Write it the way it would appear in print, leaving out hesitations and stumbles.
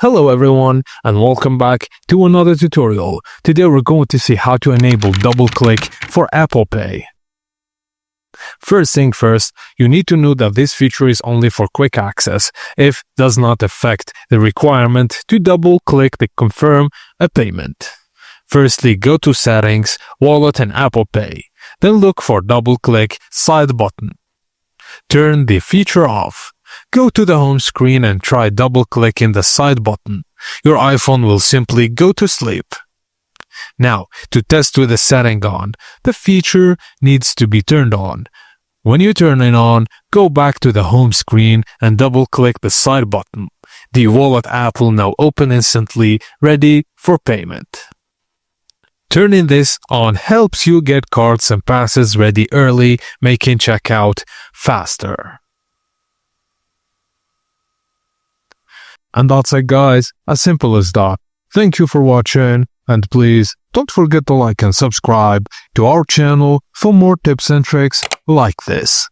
Hello everyone and welcome back to another tutorial. Today we're going to see how to enable double click for Apple Pay. First thing first, you need to know that this feature is only for quick access. It does not affect the requirement to double click to confirm a payment. Firstly, go to Settings, Wallet and Apple Pay. Then look for double click side button. Turn the feature off. Go to the home screen and try double-clicking the side button. Your iPhone will simply go to sleep. Now, to test with the setting on, the feature needs to be turned on. When you turn it on, go back to the home screen and double-click the side button. The wallet app will now open instantly, ready for payment. Turning this on helps you get cards and passes ready early, making checkout faster. And that's it guys, as simple as that. Thank you for watching and please don't forget to like and subscribe to our channel for more tips and tricks like this.